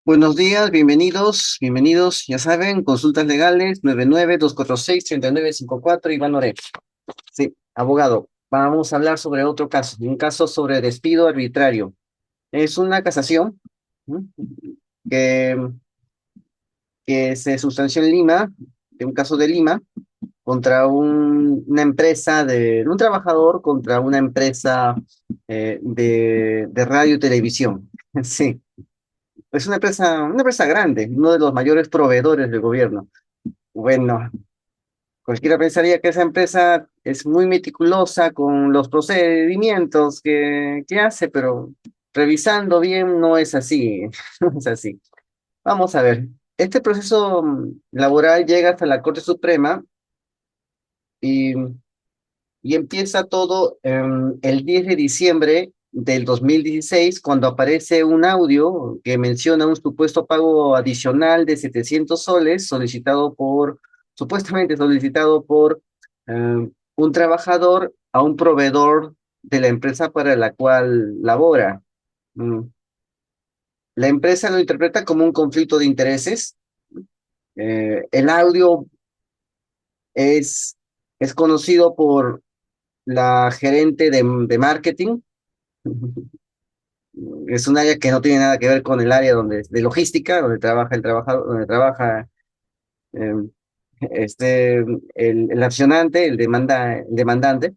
Buenos días, bienvenidos, bienvenidos. Ya saben, consultas legales 99-246-3954, Iván Oré. Sí, abogado. Vamos a hablar sobre otro caso, un caso sobre despido arbitrario. Es una casación, ¿no? que, que se sustanció en Lima, de un caso de Lima, contra una empresa un trabajador contra una empresa de radio y televisión. Sí, es una empresa grande, uno de los mayores proveedores del gobierno. Bueno, cualquiera pensaría que esa empresa es muy meticulosa con los procedimientos que hace, pero revisando bien no es así, no es así. Vamos a ver, este proceso laboral llega hasta la Corte Suprema y, y empieza todo el 10 de diciembre del 2016, cuando aparece un audio que menciona un supuesto pago adicional de 700 soles supuestamente solicitado por un trabajador a un proveedor de la empresa para la cual labora. Mm, La empresa lo interpreta como un conflicto de intereses. El audio es, es conocido por la gerente de marketing. Es un área que no tiene nada que ver con el área de logística, donde trabaja el trabajador, donde trabaja eh, este, el accionante, el demandante.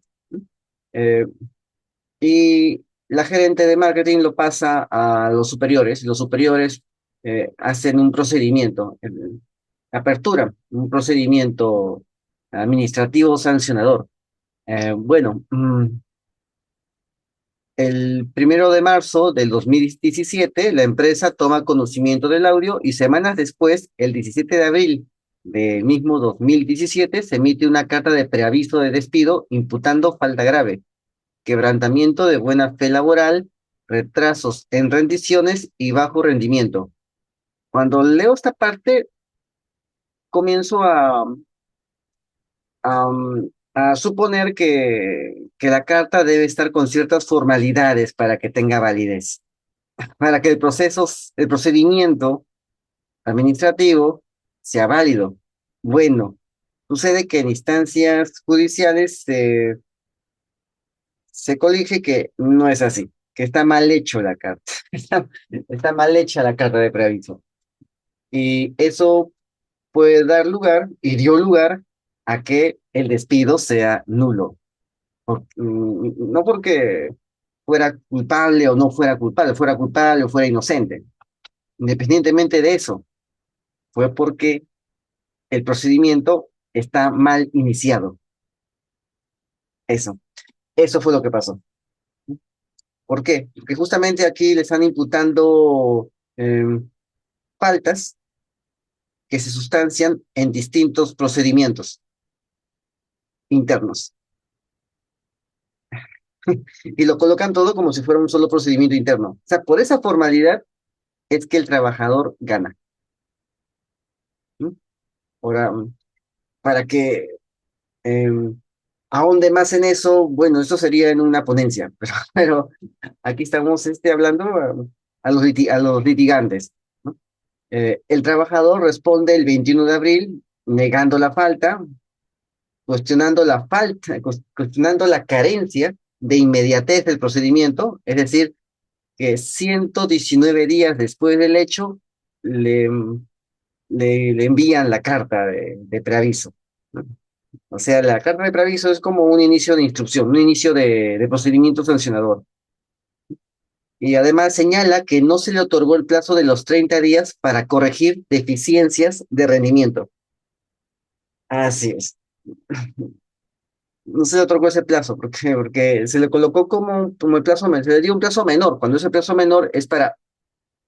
eh, y la gerente de marketing lo pasa a los superiores, y los superiores hacen un procedimiento, apertura, un procedimiento administrativo sancionador. Bueno, el 1 de marzo del 2017, la empresa toma conocimiento del audio y semanas después, el 17 de abril del mismo 2017, se emite una carta de preaviso de despido imputando falta grave, quebrantamiento de buena fe laboral, retrasos en rendiciones y bajo rendimiento. Cuando leo esta parte, comienzo a suponer que la carta debe estar con ciertas formalidades para que tenga validez, para que el procedimiento administrativo sea válido. Bueno, sucede que en instancias judiciales se colige que no es así, que está mal hecho la carta, está mal hecha la carta de preaviso. Y eso puede dar lugar, y dio lugar, a que el despido sea nulo. No porque fuera culpable o no fuera culpable o fuera inocente. Independientemente de eso, fue porque el procedimiento está mal iniciado. Eso, eso fue lo que pasó. ¿Por qué? Porque justamente aquí le están imputando faltas que se sustancian en distintos procedimientos internos y lo colocan todo como si fuera un solo procedimiento interno. O sea, por esa formalidad es que el trabajador gana. ¿No? Ahora, para que ahonde más en eso, bueno, eso sería en una ponencia, pero aquí estamos hablando a los litigantes, ¿no? El trabajador responde el 21 de abril negando la falta, cuestionando la carencia de inmediatez del procedimiento, es decir, que 119 días después del hecho le, le envían la carta de preaviso, ¿no? O sea, la carta de preaviso es como un inicio de instrucción, un inicio de procedimiento sancionador. Y además señala que no se le otorgó el plazo de los 30 días para corregir deficiencias de rendimiento. Así es. No se le otorgó ese plazo, porque se le colocó como el plazo, se le dio un plazo menor, cuando ese plazo menor es para,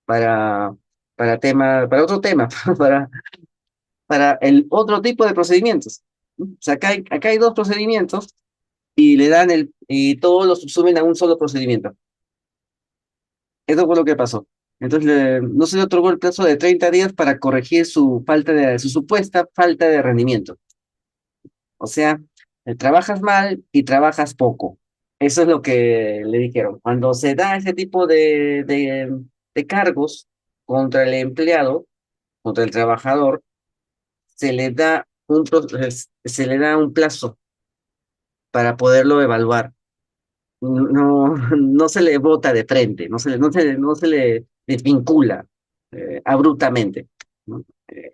para otro tema, para, para el otro tipo de procedimientos. O sea, acá hay dos procedimientos y y todos los subsumen a un solo procedimiento. Eso fue lo que pasó. Entonces, no se le otorgó el plazo de 30 días para corregir su supuesta falta de rendimiento. O sea, trabajas mal y trabajas poco. Eso es lo que le dijeron. Cuando se da ese tipo de cargos, contra el empleado, contra el trabajador, se le da un plazo para poderlo evaluar. No, no se le vota de frente, no se le desvincula abruptamente, ¿no?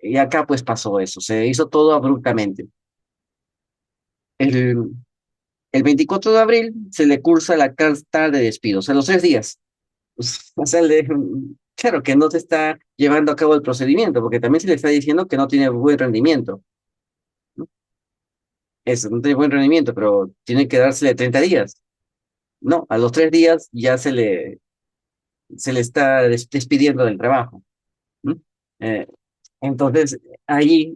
Y acá pues pasó eso, se hizo todo abruptamente. El, el 24 de abril se le cursa la carta de despido, o sea, los 3 días. O sea, claro que no se está llevando a cabo el procedimiento, porque también se le está diciendo que no tiene buen rendimiento, ¿no? Eso, no tiene buen rendimiento, pero tiene que dársele 30 días. No, a los 3 días ya se le está despidiendo del trabajo, ¿no? Eh, entonces, ahí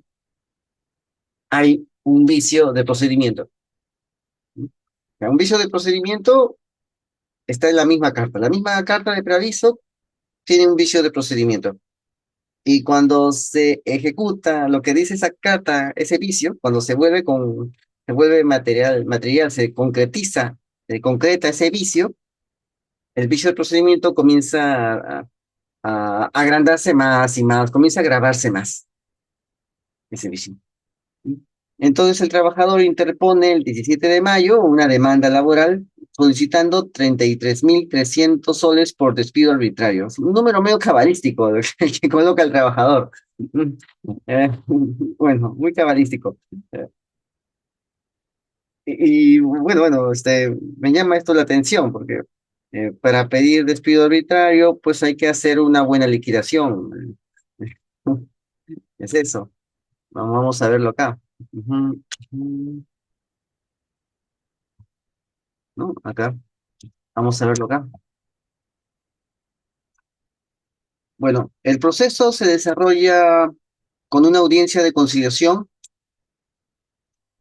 hay un vicio de procedimiento, ¿no? Un vicio de procedimiento está en la misma carta. La misma carta de preaviso tiene un vicio de procedimiento. Y cuando se ejecuta lo que dice esa carta, ese vicio, cuando se vuelve material, se concretiza, se concreta ese vicio, el vicio del procedimiento comienza a agrandarse más y más, comienza a agravarse más, ese vicio. Entonces el trabajador interpone el 17 de mayo una demanda laboral solicitando 33.300 soles por despido arbitrario. Es un número medio cabalístico el que coloca el trabajador. Bueno, muy cabalístico. Eh, bueno, me llama esto la atención porque para pedir despido arbitrario, pues hay que hacer una buena liquidación. Es eso. Vamos a verlo acá. Ujú, ujú. ¿No? Acá. Vamos a verlo acá. Bueno, el proceso se desarrolla con una audiencia de conciliación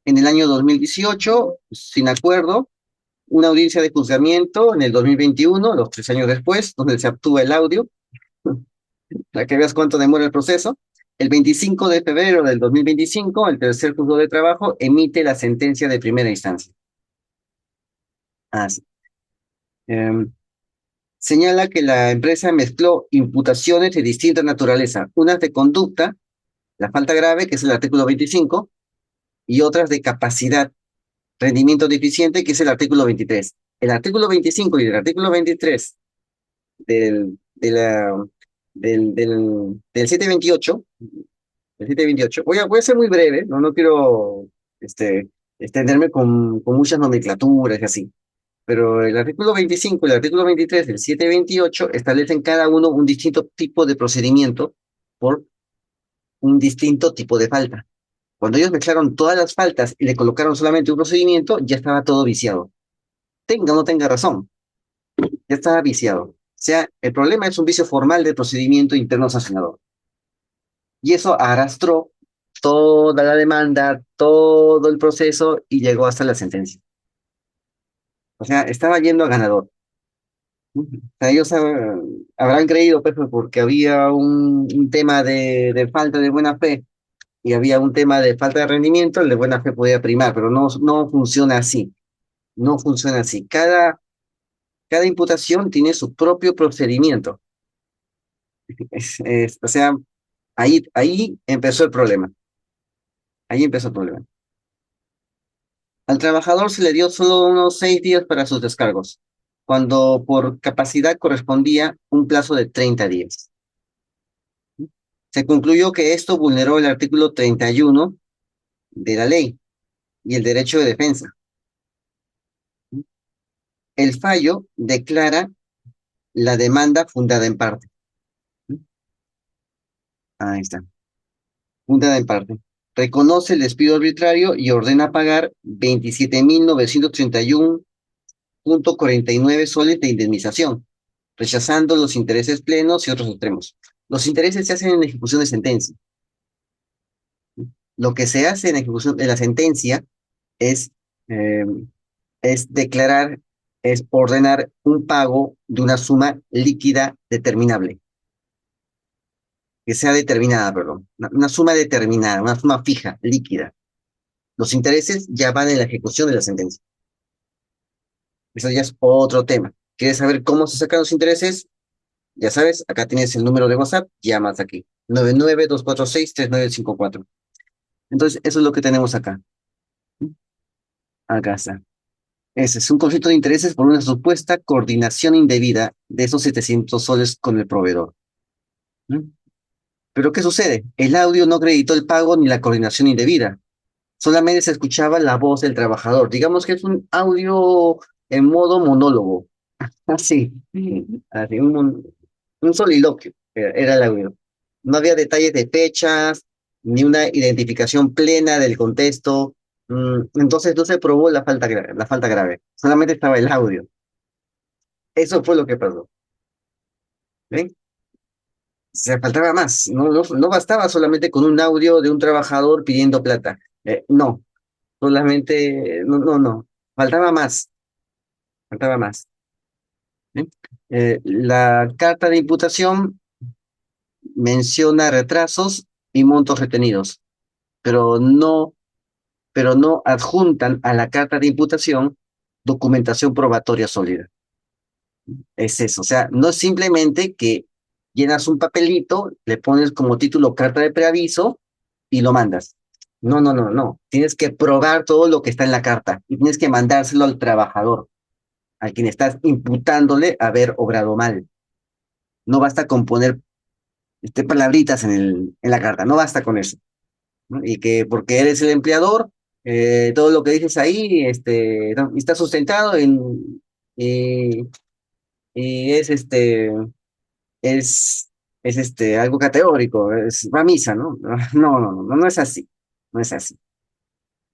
en el año 2018, sin acuerdo, una audiencia de juzgamiento en el 2021, los 3 años después, donde se obtuvo el audio, para que veas cuánto demora el proceso. El 25 de febrero del 2025, el tercer juzgado de trabajo emite la sentencia de primera instancia. Así. Em, Señala que la empresa mezcló imputaciones de distinta naturaleza, unas de conducta, la falta grave, que es el artículo 25, y otras de capacidad, rendimiento deficiente, que es el artículo 23. El artículo 25 y el artículo 23 del, de la, del 728, voy a ser muy breve, no quiero este, extenderme con muchas nomenclaturas y así, pero el artículo 25 y el artículo 23 del 728 establecen cada uno un distinto tipo de procedimiento por un distinto tipo de falta. Cuando ellos mezclaron todas las faltas y le colocaron solamente un procedimiento, ya estaba todo viciado. Tenga o no tenga razón, ya estaba viciado. O sea, el problema es un vicio formal del procedimiento interno sancionador. Y eso arrastró toda la demanda, todo el proceso y llegó hasta la sentencia. O sea, estaba yendo a ganador. O sea, ellos habrán creído, pues, porque había un tema de falta de buena fe y había un tema de falta de rendimiento, el de buena fe podía primar, pero no funciona así. No funciona así. Cada imputación tiene su propio procedimiento. O sea, ahí empezó el problema. Ahí empezó el problema. Al trabajador se le dio solo unos 6 días para sus descargos, cuando por capacidad correspondía un plazo de 30 días. Se concluyó que esto vulneró el artículo 31 de la ley y el derecho de defensa. El fallo declara la demanda fundada en parte. Ahí está, fundada en parte. Reconoce el despido arbitrario y ordena pagar 27.931,49 soles de indemnización, rechazando los intereses plenos y otros extremos. Los intereses se hacen en ejecución de sentencia. Lo que se hace en ejecución de la sentencia es, eh, es declarar, es ordenar un pago de una suma líquida determinable, que sea determinada, perdón, una suma determinada, una suma fija, líquida. Los intereses ya van en la ejecución de la sentencia. Eso ya es otro tema. ¿Quieres saber cómo se sacan los intereses? Ya sabes, acá tienes el número de WhatsApp, llamas aquí, 99-246-3954. Entonces, eso es lo que tenemos acá. Acá está. Ese es un conflicto de intereses por una supuesta coordinación indebida de esos 700 soles con el proveedor. ¿Mm? Pero ¿qué sucede? El audio no acreditó el pago ni la coordinación indebida. Solamente se escuchaba la voz del trabajador. Digamos que es un audio en modo monólogo. Así, así un soliloquio era el audio. No había detalles de fechas, ni una identificación plena del contexto. Entonces no se probó la falta grave. Solamente estaba el audio. Eso fue lo que pasó. ¿Ven? Se faltaba más. No bastaba solamente con un audio de un trabajador pidiendo plata. No, solamente, no. Faltaba más, faltaba más. ¿Sí? La carta de imputación menciona retrasos y montos retenidos, pero no adjuntan a la carta de imputación documentación probatoria sólida. Es eso, o sea, no es simplemente que llenas un papelito, le pones como título carta de preaviso y lo mandas. No. Tienes que probar todo lo que está en la carta y tienes que mandárselo al trabajador, a quien estás imputándole haber obrado mal. No basta con poner palabritas en la carta, no basta con eso. ¿No? Y que porque eres el empleador, todo lo que dices ahí no, está sustentado y, y es, es algo categórico, va a misa, ¿no? No es así, no es así,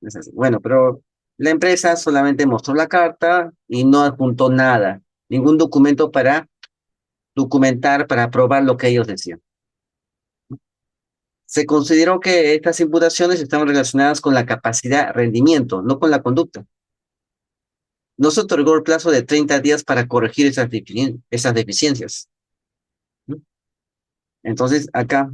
no es así. Bueno, pero la empresa solamente mostró la carta y no adjuntó nada, ningún documento para documentar, para probar lo que ellos decían. Se consideró que estas imputaciones estaban relacionadas con la capacidad, rendimiento, no con la conducta. No se otorgó el plazo de 30 días para corregir esas deficiencias. ¿No? Entonces, acá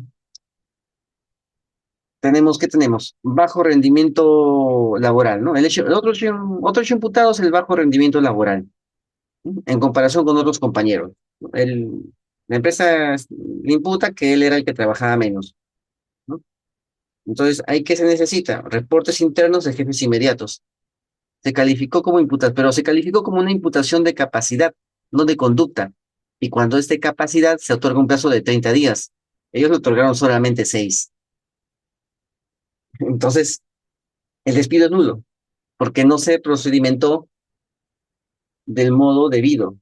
tenemos, ¿qué tenemos? Bajo rendimiento laboral, ¿no? Otro hecho imputado es el bajo rendimiento laboral, ¿no? En comparación con otros compañeros. ¿No? La empresa le imputa que él era el que trabajaba menos, ¿no? Entonces, ¿ahí qué se necesita? Reportes internos de jefes inmediatos. Se calificó como pero se calificó como una imputación de capacidad, no de conducta. Y cuando es de capacidad, se otorga un plazo de 30 días. Ellos le otorgaron solamente 6. Entonces, el despido es nulo, porque no se procedimentó del modo debido.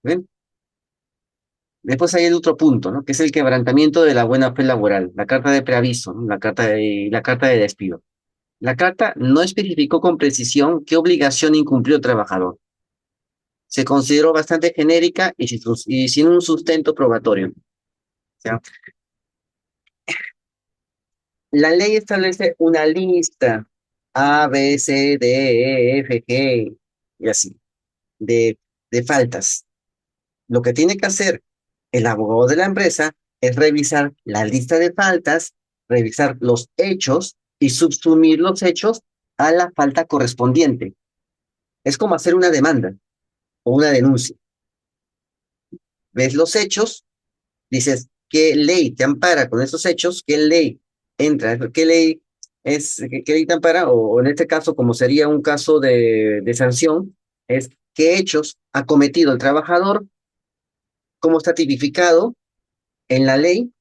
¿Ven? Después hay el otro punto, ¿no? Que es el quebrantamiento de la buena fe laboral, la carta de preaviso, ¿no? La carta de despido. La carta no especificó con precisión qué obligación incumplió el trabajador. Se consideró bastante genérica y sin un sustento probatorio. O sea, la ley establece una lista A, B, C, D, E, F, G y así, de, de faltas. Lo que tiene que hacer el abogado de la empresa es revisar la lista de faltas, revisar los hechos y subsumir los hechos a la falta correspondiente. Es como hacer una demanda o una denuncia. Ves los hechos, dices, ¿qué ley te ampara con esos hechos? ¿Qué ley entra? ¿Qué ley qué ley te ampara? O en este caso, como sería un caso de sanción, es qué hechos ha cometido el trabajador, cómo está tipificado en la ley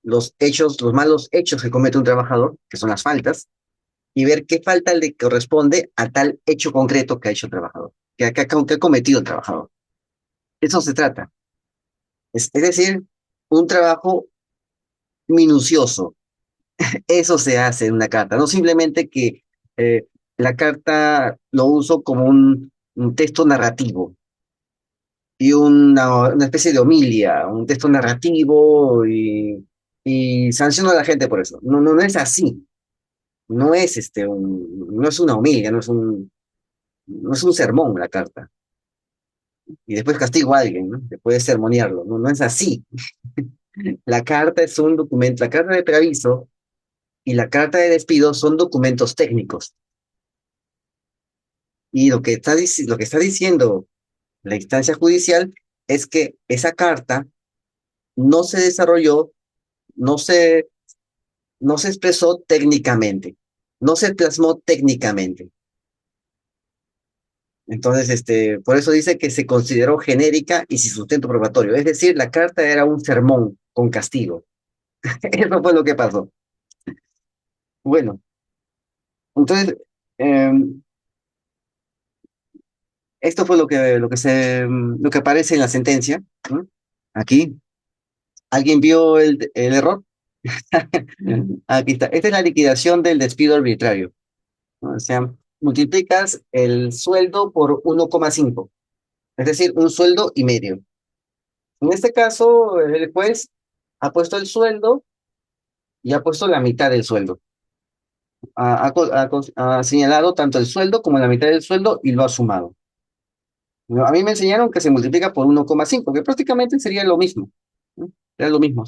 los hechos, los malos hechos que comete un trabajador, que son las faltas, y ver qué falta le corresponde a tal hecho concreto que ha hecho el trabajador, que ha cometido el trabajador. Eso se trata. Es decir, un trabajo minucioso. Eso se hace en una carta, no simplemente que la carta lo uso como un texto narrativo y una especie de homilia, un texto narrativo y sanciono a la gente por eso. No es así. No es no es una homilia, no es un sermón la carta. Y después castigo a alguien, ¿no? Después de sermonearlo. No es así. La carta es un documento, la carta de preaviso y la carta de despido son documentos técnicos. Y lo que está diciendo la instancia judicial es que esa carta no se desarrolló, no se, no se expresó técnicamente, no se plasmó técnicamente. Entonces, por eso dice que se consideró genérica y sin sustento probatorio. Es decir, la carta era un sermón con castigo. Eso fue lo que pasó. Bueno, entonces, em, esto fue lo que aparece en la sentencia, ¿no? Aquí, ¿alguien vio el error? Aquí está. Esta es la liquidación del despido arbitrario, ¿no? O sea, multiplicas el sueldo por 1,5, es decir, un sueldo y medio. En este caso, el juez ha puesto el sueldo y ha puesto la mitad del sueldo. Ha señalado tanto el sueldo como la mitad del sueldo y lo ha sumado. No, a mí me enseñaron que se multiplica por 1,5, que prácticamente sería lo mismo, ¿no? Era lo mismo.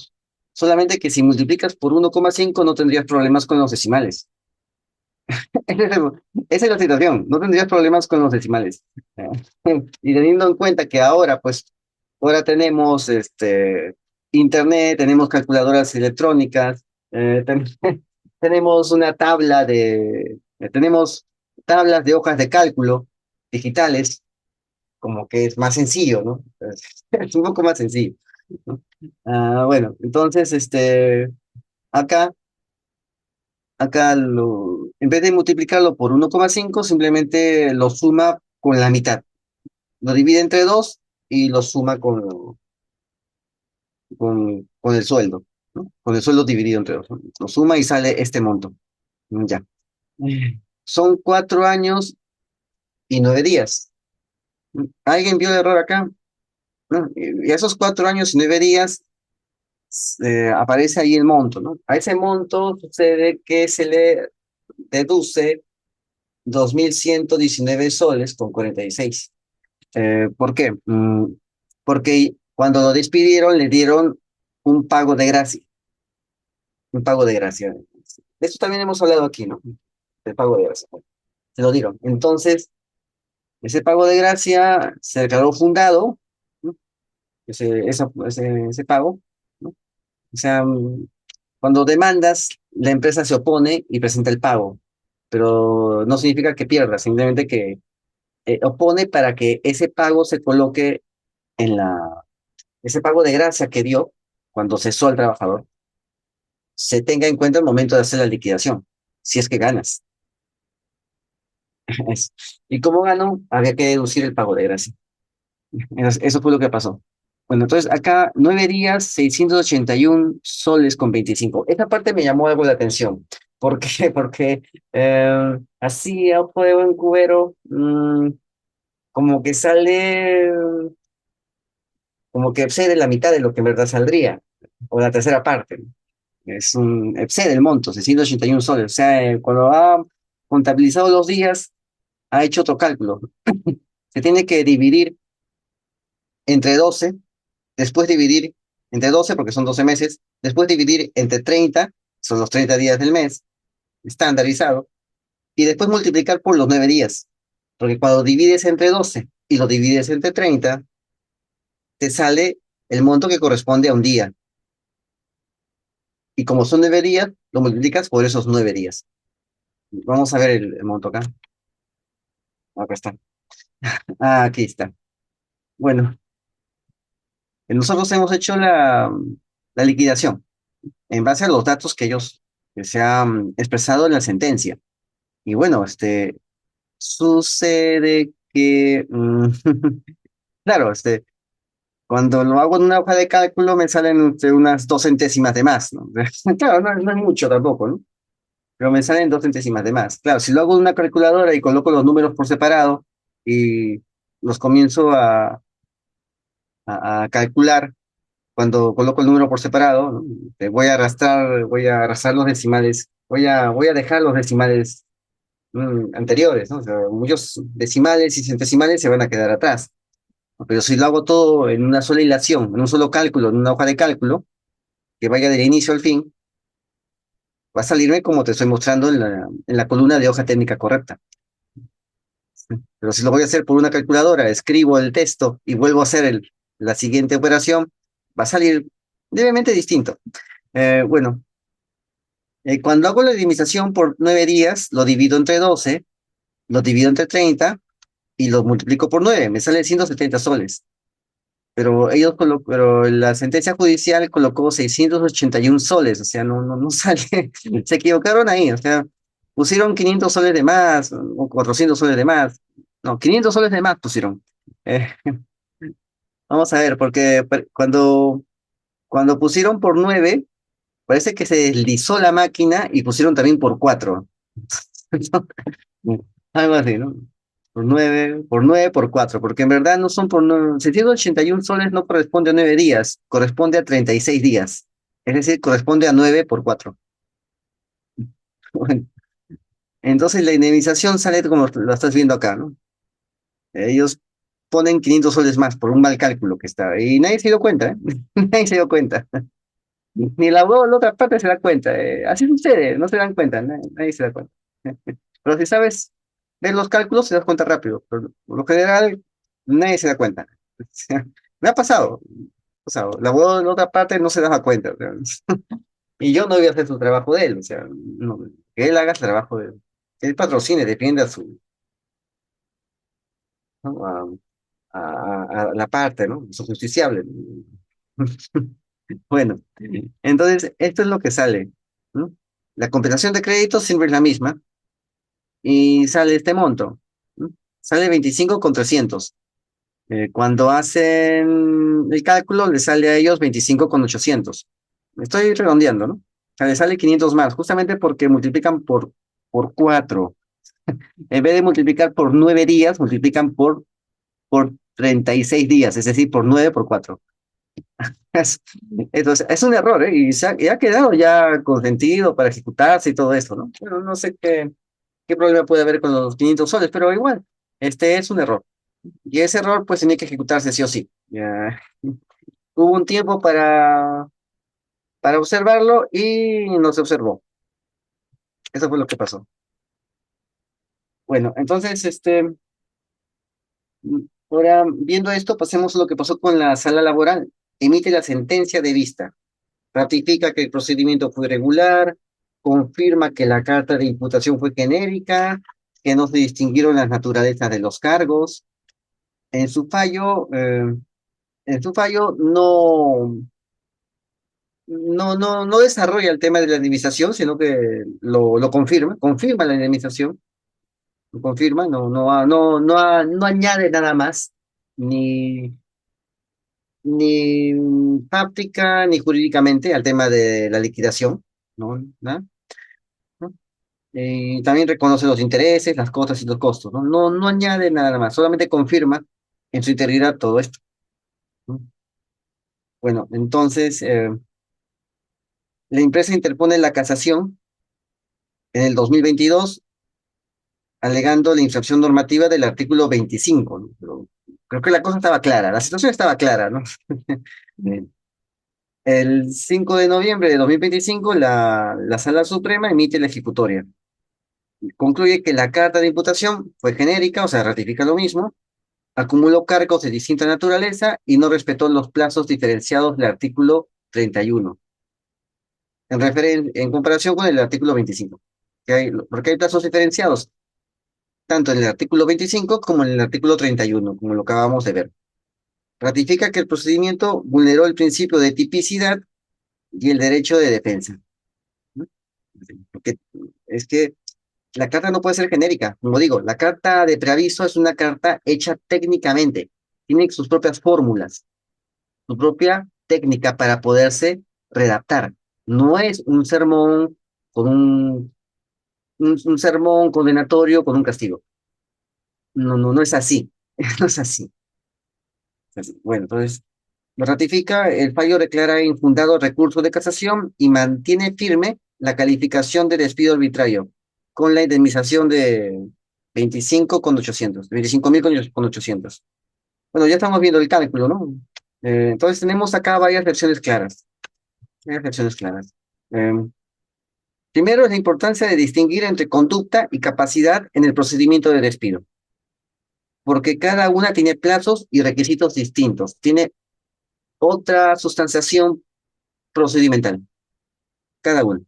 Solamente que si multiplicas por 1,5 no tendrías problemas con los decimales. Esa es la situación, no tendrías problemas con los decimales. Y teniendo en cuenta que ahora, pues, ahora tenemos internet, tenemos calculadoras electrónicas, tenemos una tenemos tablas de hojas de cálculo digitales, como que es más sencillo, ¿no? Es un poco más sencillo, ¿no? Bueno, entonces, acá, en vez de multiplicarlo por 1,5 simplemente lo suma con la mitad. Lo divide entre 2 y lo suma con el sueldo, ¿no? Con el sueldo dividido entre 2, ¿no? Lo suma y sale este monto. Ya. Son 4 años y 9 días. ¿Alguien vio el error acá? ¿No? Y esos 4 años y 9 días aparece ahí el monto, ¿no? A ese monto sucede que se le deduce 2.119 soles con 46. ¿Por qué? Porque cuando lo despidieron le dieron un pago de gracia, un pago de gracia. De eso también hemos hablado aquí, ¿no? Del pago de gracia. Bueno, se lo dieron. Entonces, ese pago de gracia se declaró fundado, ¿no? Ese pago, ¿no? O sea, cuando demandas, la empresa se opone y presenta el pago, pero no significa que pierda, simplemente que opone para que ese pago se coloque ese pago de gracia que dio cuando cesó al trabajador, se tenga en cuenta al momento de hacer la liquidación, si es que ganas. Es- Y como ganó, había que deducir el pago de gracia. Eso fue lo que pasó. Bueno, entonces acá 9 días, 681 soles con 25. Esta parte me llamó algo la atención. ¿Por qué? Porque así a ojo de buen cubero, como que sale, como que excede la mitad de lo que en verdad saldría, o la tercera parte. Excede el monto, 681 soles. O sea, cuando ha contabilizado los días, ha hecho otro cálculo. Se tiene que dividir entre 12, después dividir entre 12 porque son 12 meses, después dividir entre 30, son los 30 días del mes, estandarizado, y después multiplicar por los 9 días. Porque cuando divides entre 12 y lo divides entre 30, te sale el monto que corresponde a un día. Y como son 9 días, lo multiplicas por esos 9 días. Vamos a ver el monto acá. Acá está. Aquí está. Bueno, nosotros hemos hecho la liquidación en base a los datos que se han expresado en la sentencia. Y bueno, sucede que, claro, cuando lo hago en una hoja de cálculo me salen unas 2 centésimas de más, ¿no? Claro, no es mucho tampoco, ¿no? Pero me salen 2 centésimas de más. Claro, si lo hago en una calculadora y coloco los números por separado y los comienzo a calcular, cuando coloco el número por separado, ¿no? Voy a arrastrar los decimales, voy a dejar los decimales anteriores, ¿no? O sea, muchos decimales y centesimales se van a quedar atrás, ¿no? Pero si lo hago todo en una sola hilación, en un solo cálculo, en una hoja de cálculo, que vaya del inicio al fin, va a salirme como te estoy mostrando en la columna de hoja técnica correcta. Pero si lo voy a hacer por una calculadora, escribo el texto y vuelvo a hacer la siguiente operación va a salir levemente distinto. Bueno, cuando hago la indemnización por 9 días, lo divido entre 12, lo divido entre 30 y lo multiplico por 9, me sale 170 soles. Pero la sentencia judicial colocó 681 soles, o sea, no sale, se equivocaron ahí, o sea, pusieron 500 soles de más, o 400 soles de más, no, 500 soles de más pusieron. Eh, Vamos a ver, porque cuando pusieron por 9 parece que se deslizó la máquina y pusieron también por 4. Algo así, ¿no? Por 4, porque en verdad no son por 9, 681 soles no corresponde a 9 días, corresponde a 36 días. Es decir, corresponde a 9 por 4. Bueno, entonces la indemnización sale como lo estás viendo acá, ¿no? Ellos ponen 500 soles más por un mal cálculo que está, y nadie se dio cuenta, ¿eh? Nadie se dio cuenta. Ni la otra parte se da cuenta. Así sucede, no se dan cuenta, nadie se da cuenta. Pero si sabes ver los cálculos, te das cuenta rápido. Pero por lo general, nadie se da cuenta. Me ha pasado. O sea, la abogado de la otra parte no se daba cuenta. O sea, y yo no voy a hacer su trabajo de él. O sea, que él haga su trabajo de él. Que él patrocine, defienda ¿no? a la parte, ¿no? Su justiciable. Bueno, entonces, esto es lo que sale, ¿no? La compensación de créditos siempre es la misma y sale este monto, ¿no? Sale 25 con 300. Cuando hacen el cálculo, le sale a ellos 25 con 800. Estoy redondeando, ¿no? O sea, le sale 500 más, justamente porque multiplican por 4. En vez de multiplicar por 9 días, multiplican por 36 días, es decir, por 9 por 4. Es- Entonces, es un error, ¿eh? Y ha quedado ya consentido para ejecutarse y todo esto, ¿no? Pero no sé qué problema puede haber con los 500 soles, pero igual, este es un error. Y ese error, pues, tenía que ejecutarse sí o sí. Ya. Hubo un tiempo para observarlo y no se observó. Eso fue lo que pasó. Bueno, entonces, ahora viendo esto, pasemos a lo que pasó con la sala laboral. Emite la sentencia de vista. Ratifica que el procedimiento fue regular, confirma que la carta de imputación fue genérica, que no se distinguieron las naturalezas de los cargos. En su fallo, eh, en su fallo no desarrolla el tema de la indemnización, sino que lo confirma la indemnización, lo confirma, no añade nada más, ni, ni práctica ni jurídicamente al tema de la liquidación, ¿no? ¿Nada? ¿No? También reconoce los intereses, las costas y los costos, ¿no? No añade nada más, solamente confirma en su integridad todo esto, ¿no? Bueno, entonces, la empresa interpone la casación en el 2022 alegando la infracción normativa del artículo 25, ¿no? Pero creo que la cosa estaba clara, la situación estaba clara, ¿no? Bien. El 5 de noviembre de 2025, la Sala Suprema emite la ejecutoria. Concluye que la carta de imputación fue genérica, o sea, ratifica lo mismo, acumuló cargos de distinta naturaleza y no respetó los plazos diferenciados del artículo 31, en comparación con el artículo 25. Porque hay plazos diferenciados, tanto en el artículo 25 como en el artículo 31, como lo acabamos de ver. Ratifica que el procedimiento vulneró el principio de tipicidad y el derecho de defensa, ¿no? Porque es que la carta no puede ser genérica. Como digo, la carta de preaviso es una carta hecha técnicamente. Tiene sus propias fórmulas, su propia técnica para poderse redactar. No es un sermón con un sermón condenatorio con un castigo. No es así. No es así. Es así. Bueno, entonces lo ratifica, el fallo declara infundado recurso de casación y mantiene firme la calificación de despido arbitrario con la indemnización de 25.800, 25.000 con 800. Bueno, ya estamos viendo el cálculo, ¿no? Entonces tenemos acá varias versiones claras. Varias versiones claras. Eh, Primero es la importancia de distinguir entre conducta y capacidad en el procedimiento de despido, porque cada una tiene plazos y requisitos distintos. Tiene otra sustanciación procedimental, cada uno.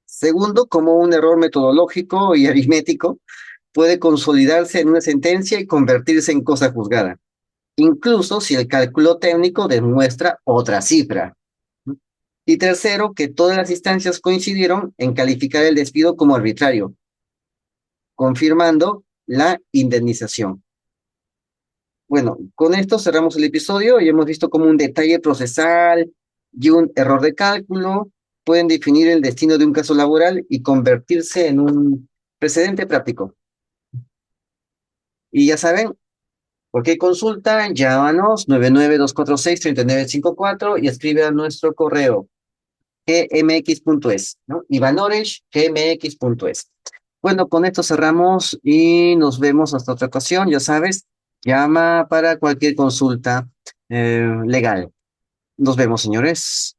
Segundo, como un error metodológico y aritmético puede consolidarse en una sentencia y convertirse en cosa juzgada, incluso si el cálculo técnico demuestra otra cifra. Y tercero, que todas las instancias coincidieron en calificar el despido como arbitrario, confirmando la indemnización. Bueno, con esto cerramos el episodio y hemos visto cómo un detalle procesal y un error de cálculo pueden definir el destino de un caso laboral y convertirse en un precedente práctico. Y ya saben, cualquier consulta, llámanos 99246-3954 y escribe a nuestro correo gmx.es, ¿no? ivanorech@gmx.es. Bueno, con esto cerramos y nos vemos hasta otra ocasión. Ya sabes, llama para cualquier consulta legal. Nos vemos, señores.